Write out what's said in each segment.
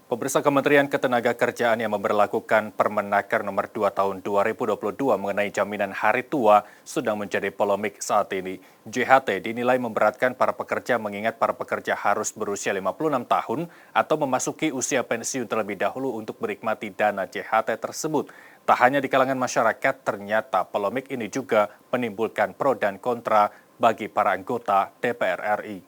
Pemirsa, Kementerian Ketenagakerjaan yang memberlakukan Permenaker nomor 2 tahun 2022 mengenai jaminan hari tua sedang menjadi polemik saat ini. JHT dinilai memberatkan para pekerja mengingat para pekerja harus berusia 56 tahun atau memasuki usia pensiun terlebih dahulu untuk menikmati dana JHT tersebut. Tak hanya di kalangan masyarakat, ternyata polemik ini juga menimbulkan pro dan kontra bagi para anggota DPR RI.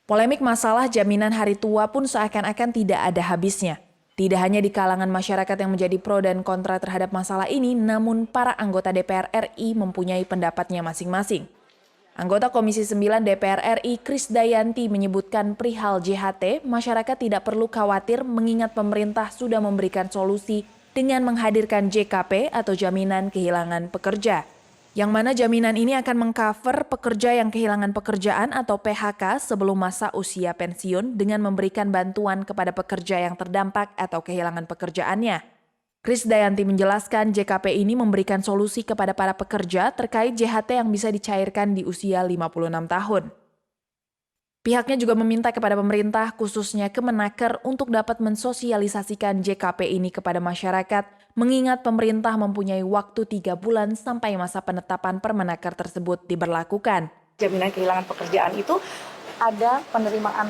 Polemik masalah jaminan hari tua pun seakan-akan tidak ada habisnya. Tidak hanya di kalangan masyarakat yang menjadi pro dan kontra terhadap masalah ini, namun para anggota DPR RI mempunyai pendapatnya masing-masing. Anggota Komisi 9 DPR RI Krisdayanti menyebutkan perihal JHT, masyarakat tidak perlu khawatir mengingat pemerintah sudah memberikan solusi dengan menghadirkan JKP atau jaminan kehilangan pekerja. Yang mana jaminan ini akan mengcover pekerja yang kehilangan pekerjaan atau PHK sebelum masa usia pensiun dengan memberikan bantuan kepada pekerja yang terdampak atau kehilangan pekerjaannya. Krisdayanti menjelaskan JKP ini memberikan solusi kepada para pekerja terkait JHT yang bisa dicairkan di usia 56 tahun. Pihaknya juga meminta kepada pemerintah, khususnya Kemenaker, untuk dapat mensosialisasikan JKP ini kepada masyarakat, mengingat pemerintah mempunyai waktu 3 bulan sampai masa penetapan Permenaker tersebut diberlakukan. Jaminan kehilangan pekerjaan itu ada penerimaan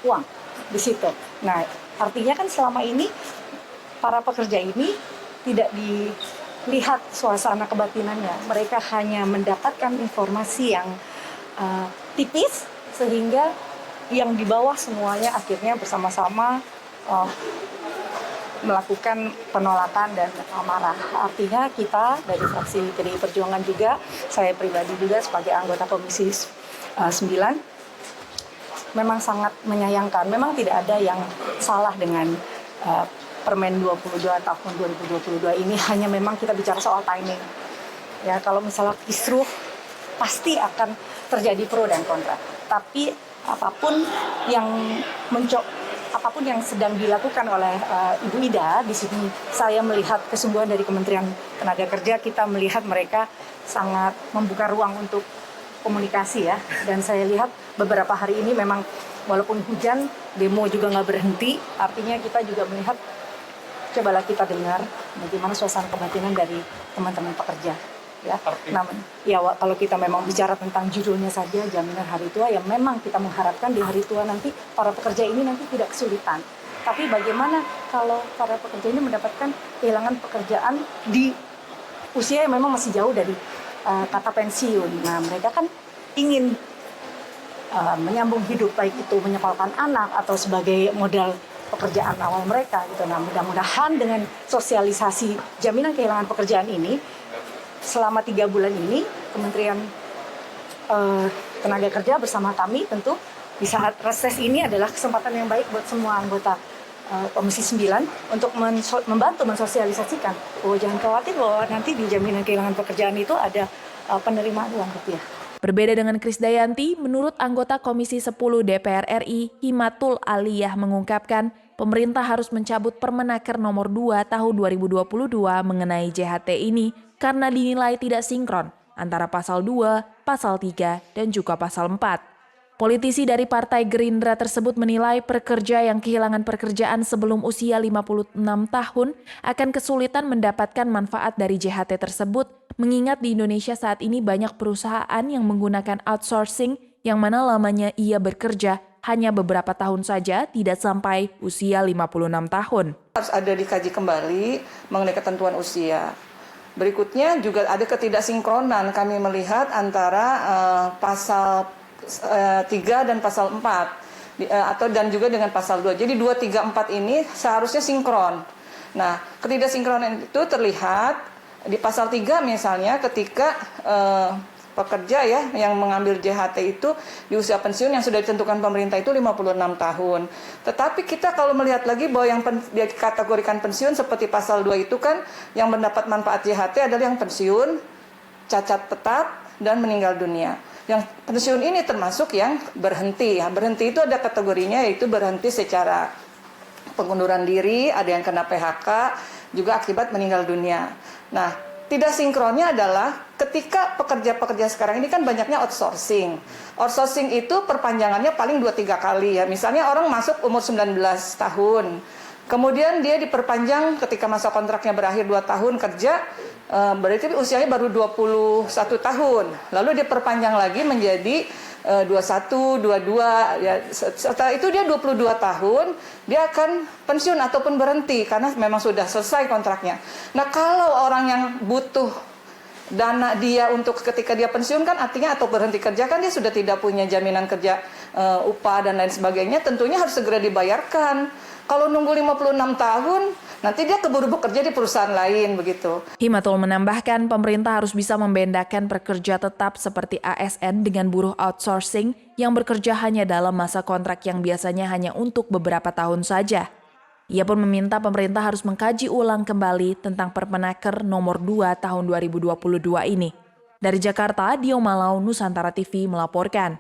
uang di situ. Nah, artinya kan selama ini para pekerja ini tidak dilihat suasana kebatinannya. Mereka hanya mendapatkan informasi yang tipis, sehingga yang di bawah semuanya akhirnya bersama-sama melakukan penolakan dan marah. Artinya kita dari fraksi PDI Perjuangan juga, saya pribadi juga sebagai anggota Komisi 9, memang sangat menyayangkan. Memang tidak ada yang salah dengan Permen 22 tahun 2022 ini, hanya memang kita bicara soal timing. Ya, kalau misalnya kisruh pasti akan terjadi pro dan kontra. Tapi apapun yang sedang dilakukan oleh Ibu Ida, di sini saya melihat kesungguhan dari Kementerian Tenaga Kerja. Kita melihat mereka sangat membuka ruang untuk komunikasi ya. Dan saya lihat beberapa hari ini memang walaupun hujan, demo juga nggak berhenti. Artinya kita juga melihat, cobalah kita dengar bagaimana suasana kebatinan dari teman-teman pekerja. Ya, namun ya kalau kita memang bicara tentang judulnya saja jaminan hari tua, ya memang kita mengharapkan di hari tua nanti para pekerja ini nanti tidak kesulitan. Tapi bagaimana kalau para pekerja ini mendapatkan kehilangan pekerjaan di usia yang memang masih jauh dari kata pensiun. Nah, mereka kan ingin menyambung hidup, baik itu menyekolahkan anak atau sebagai modal pekerjaan awal mereka gitu. Nah, mudah-mudahan dengan sosialisasi jaminan kehilangan pekerjaan ini selama 3 bulan ini, Kementerian Tenaga Kerja bersama kami tentu di saat reses ini adalah kesempatan yang baik buat semua anggota Komisi 9 untuk membantu mensosialisasikan bahwa jangan khawatir bahwa nanti di jaminan kehilangan pekerjaan itu ada penerimaan uang rupiah. Berbeda dengan Krisdayanti, menurut anggota Komisi 10 DPR RI, Himatul Aliyah mengungkapkan, pemerintah harus mencabut Permenaker nomor 2 tahun 2022 mengenai JHT ini karena dinilai tidak sinkron antara pasal 2, pasal 3, dan juga pasal 4. Politisi dari Partai Gerindra tersebut menilai pekerja yang kehilangan pekerjaan sebelum usia 56 tahun akan kesulitan mendapatkan manfaat dari JHT tersebut, mengingat di Indonesia saat ini banyak perusahaan yang menggunakan outsourcing yang mana lamanya ia bekerja hanya beberapa tahun saja, tidak sampai usia 56 tahun. Harus ada dikaji kembali mengenai ketentuan usia. Berikutnya juga ada ketidaksinkronan kami melihat antara pasal 3 dan pasal 4 dan juga dengan pasal 2. Jadi 2, 3, 4 ini seharusnya sinkron. Nah, ketidaksinkronan itu terlihat di pasal 3 misalnya ketika pekerja ya yang mengambil JHT itu di usia pensiun yang sudah ditentukan pemerintah itu 56 tahun. Tetapi kita kalau melihat lagi bahwa yang dikategorikan pensiun seperti pasal 2 itu kan yang mendapat manfaat JHT adalah yang pensiun, cacat tetap, dan meninggal dunia. Yang pensiun ini termasuk yang berhenti. Ya. Berhenti itu ada kategorinya, yaitu berhenti secara pengunduran diri, ada yang kena PHK, juga akibat meninggal dunia. Nah, Tidak sinkronnya adalah ketika pekerja-pekerja sekarang ini kan banyaknya outsourcing. Outsourcing itu perpanjangannya paling 2-3 kali ya. Misalnya orang masuk umur 19 tahun. Kemudian dia diperpanjang ketika masa kontraknya berakhir 2 tahun kerja, berarti usianya baru 21 tahun. Lalu diperpanjang lagi menjadi 21, 22, ya. Setelah itu dia 22 tahun, dia akan pensiun ataupun berhenti karena memang sudah selesai kontraknya. Nah, kalau orang yang butuh dana dia untuk ketika dia pensiun kan artinya atau berhenti kerja kan dia sudah tidak punya jaminan kerja, upah dan lain sebagainya, tentunya harus segera dibayarkan. Kalau nunggu 56 tahun, nanti dia keburu bekerja di perusahaan lain begitu. Himatul menambahkan pemerintah harus bisa membedakan pekerja tetap seperti ASN dengan buruh outsourcing yang bekerja hanya dalam masa kontrak yang biasanya hanya untuk beberapa tahun saja. Ia pun meminta pemerintah harus mengkaji ulang kembali tentang Permenaker nomor 2 tahun 2022 ini. Dari Jakarta, Dio Malau, Nusantara TV melaporkan.